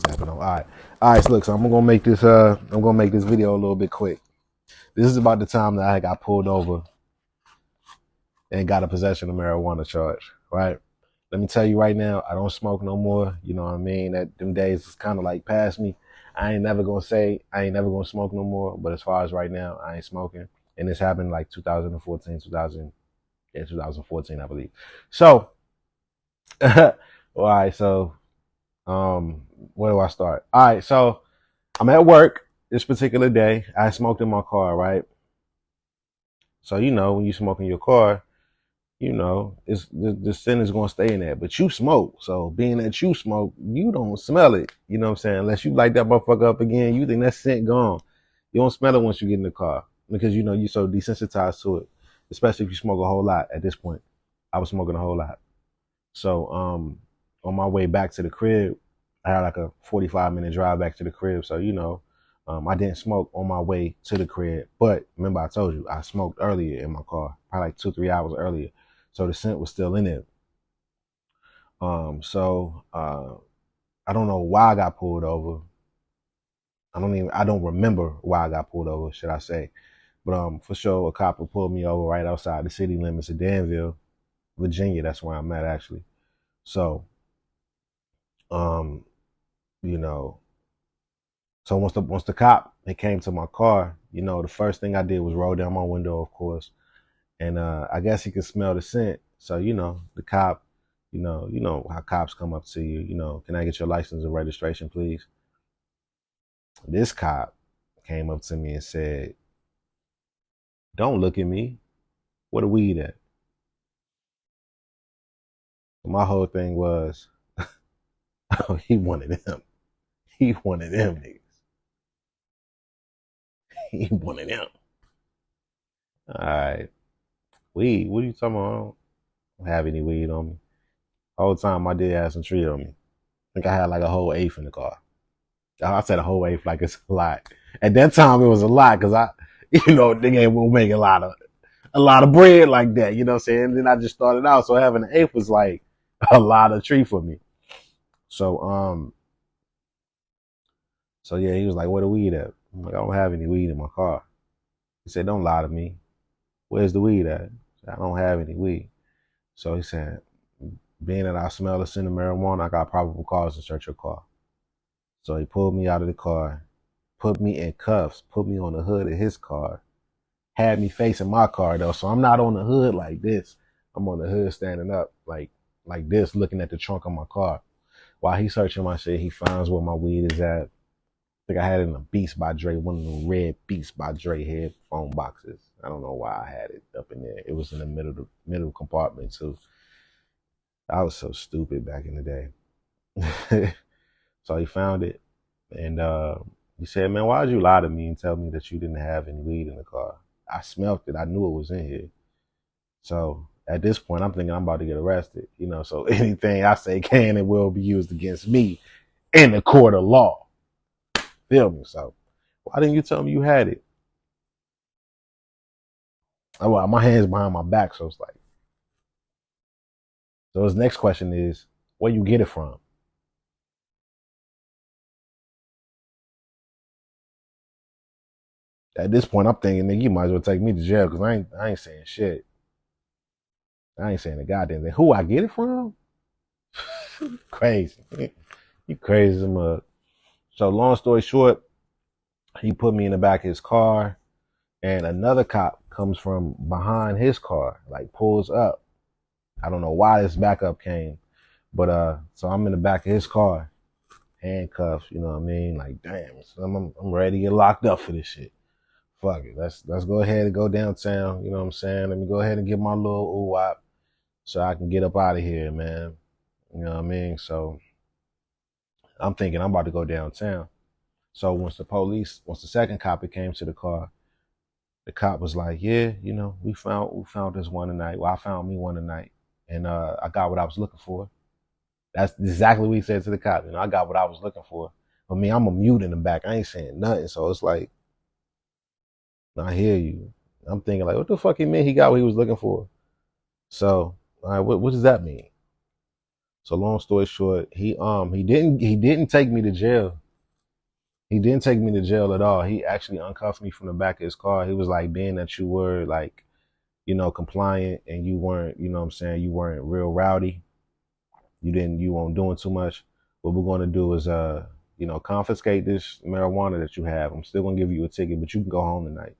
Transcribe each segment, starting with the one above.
All right. So look, so I'm gonna make this. I'm gonna make this video a little bit quick. This is about the time that I got pulled over and got a possession of marijuana charge. Right. Let me tell you right now, I don't smoke no more. You know what I mean? That them days is kind of like past me. I ain't never gonna say I ain't never gonna smoke no more. But as far as right now, I ain't smoking. And this happened like 2014, 2014, I believe. So, all right. So, where do I start? All right. So I'm at work this particular day. I smoked in my car, right? So, when you smoke in your car, it's the sin is gonna stay in there. But you smoke, so being that you smoke, you don't smell it. You know what I'm saying? Unless you light that motherfucker up again, you think that scent gone. You don't smell it once you get in the car because you're so desensitized to it. Especially if you smoke a whole lot. At this point, I was smoking a whole lot. So on my way back to the crib, I had like a 45-minute drive back to the crib. So I didn't smoke on my way to the crib. But remember, I told you I smoked earlier in my car, probably like 2-3 hours earlier. So the scent was still in there. I don't know why I got pulled over. I don't remember why I got pulled over, should I say. But for sure, a cop pulled me over right outside the city limits of Danville, Virginia. That's where I'm at, actually. So, um, you know, so once the cop he came to my car, the first thing I did was roll down my window, of course, and I guess he could smell the scent. So the cop, you know how cops come up to you, can I get your license and registration, please? This cop came up to me and said, "Don't look at me. Where the weed at?" My whole thing was, oh, he wanted them. He wanted them niggas. He wanted them. All right, weed. What are you talking about? I don't have any weed on me. The whole time I did have some tree on me. I think I had like a whole eighth in the car. I said a whole eighth like it's a lot. At that time it was a lot because nigga ain't making a lot of bread like that. You know what I'm saying? And then I just started out, so having an eighth was like a lot of tree for me. So so yeah, he was like, "Where the weed at?" I'm like, "I don't have any weed in my car." He said, "Don't lie to me. Where's the weed at?" I said, "I don't have any weed." So he said, "Being that I smell the scent of marijuana, I got probable cause to search your car." So he pulled me out of the car, put me in cuffs, put me on the hood of his car, had me facing my car though. So I'm not on the hood like this. I'm on the hood standing up like this, looking at the trunk of my car. While he's searching my shit, he finds where my weed is at. I think I had it in a Beats by Dre, one of the red Beats by Dre headphone boxes. I don't know why I had it up in there. It was in the middle compartment too. I was so stupid back in the day. So he found it, and he said, "Man, why'd you lie to me and tell me that you didn't have any weed in the car? I smelt it. I knew it was in here." So at this point, I'm thinking I'm about to get arrested. So anything I say can and will be used against me in the court of law. Feel me? So why didn't you tell me you had it? Oh, well, my hands behind my back, so it's like. So his next question is, where you get it from? At this point, I'm thinking, nigga, you might as well take me to jail because I ain't saying shit. I ain't saying a goddamn thing. Who I get it from? Crazy. You crazy as a mug. So long story short, he put me in the back of his car, and another cop comes from behind his car, like pulls up. I don't know why this backup came, but so I'm in the back of his car, handcuffed. You know what I mean? Like, damn, so I'm ready to get locked up for this shit. Fuck it, let's go ahead and go downtown. You know what I'm saying? Let me go ahead and get my little oo-wop so I can get up out of here, man. You know what I mean? So I'm thinking I'm about to go downtown. So once the second cop came to the car, the cop was like, "Yeah, we found this one tonight. Well, I found me one tonight, and I got what I was looking for." That's exactly what he said to the cop. I got what I was looking for. But me, I'm a mute in the back. I ain't saying nothing. So it's like, I hear you. I'm thinking like, what the fuck he meant he got what he was looking for? So, all right, what does that mean? So long story short, he didn't take me to jail. He didn't take me to jail at all. He actually uncuffed me from the back of his car. He was like, being that you were like, compliant and you weren't, what I'm saying, you weren't real rowdy. You weren't doing too much. What we're going to do is, confiscate this marijuana that you have. I'm still going to give you a ticket, but you can go home tonight.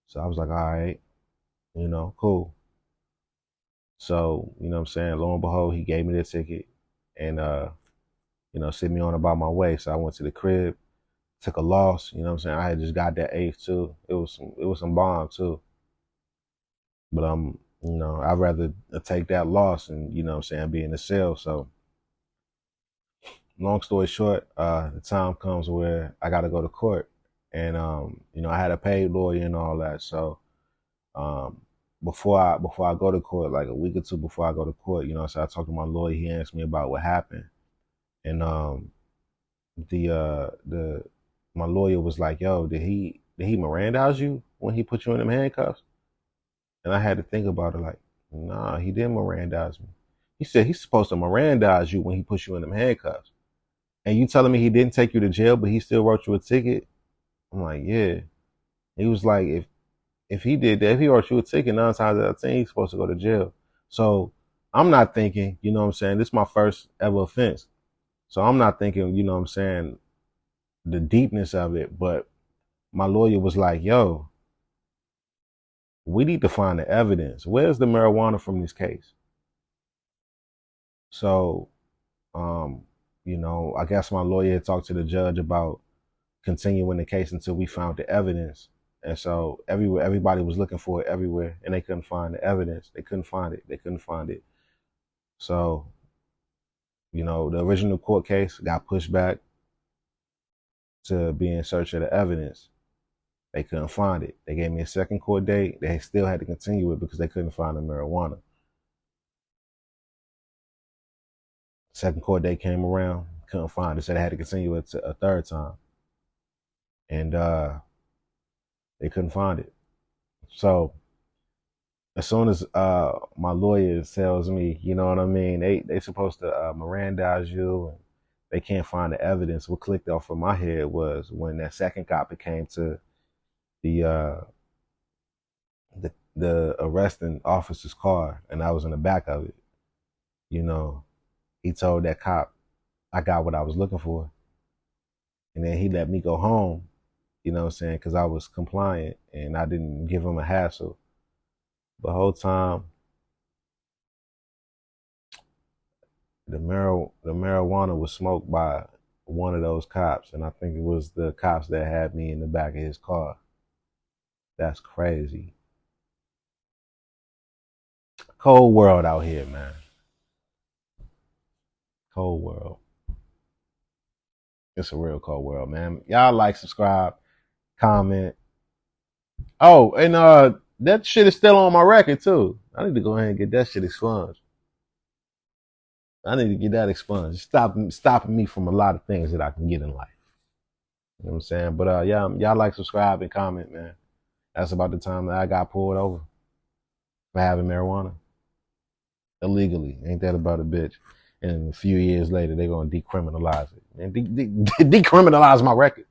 So I was like, all right, cool. So, what I'm saying, lo and behold, he gave me the ticket and, sent me on about my way. So I went to the crib, took a loss. You know what I'm saying? I had just got that eighth too. It was some bomb too. But I'd rather take that loss and, be in the cell. So long story short, the time comes where I gotta go to court. And I had a paid lawyer and all that. So before I go to court, like a week or two before I go to court, so I talked to my lawyer, he asked me about what happened. And the my lawyer was like, yo, did he Mirandize you when he put you in them handcuffs? And I had to think about it, like, nah, he didn't Mirandize me. He said he's supposed to Mirandize you when he puts you in them handcuffs. And you telling me he didn't take you to jail, but he still wrote you a ticket? I'm like, yeah. He was like, if he did that, if he wrote you a ticket, 9 times out of 10, he's supposed to go to jail. So I'm not thinking, this is my first ever offense. So I'm not thinking, the deepness of it. But my lawyer was like, yo, we need to find the evidence. Where's the marijuana from this case? So, I guess my lawyer had talked to the judge about continuing the case until we found the evidence. And so everybody was looking for it everywhere, and they couldn't find the evidence. They couldn't find it. So, the original court case got pushed back to be in search of the evidence. They couldn't find it. They gave me a second court date. They still had to continue it because they couldn't find the marijuana. Second court date came around, couldn't find it, so they had to continue it a third time. And they couldn't find it. So as soon as my lawyer tells me, you know what I mean, they supposed to Mirandize you and they can't find the evidence. What clicked off of my head was when that second cop came to the arresting officer's car, and I was in the back of it. He told that cop, I got what I was looking for. And then he let me go home, because I was compliant and I didn't give him a hassle. The whole time, the marijuana was smoked by one of those cops, and I think it was the cops that had me in the back of his car. That's crazy. Cold world out here, man. Cold world. It's a real cold world, man. Y'all like, subscribe, comment. Oh, and that shit is still on my record too. I need to go ahead and get that shit expunged. I need to get that expunged. Stopping me from a lot of things that I can get in life. You know what I'm saying? But y'all like, subscribe, and comment, man. That's about the time that I got pulled over for having marijuana illegally. Ain't that about a bitch? And a few years later, they're gonna decriminalize it and decriminalize my record.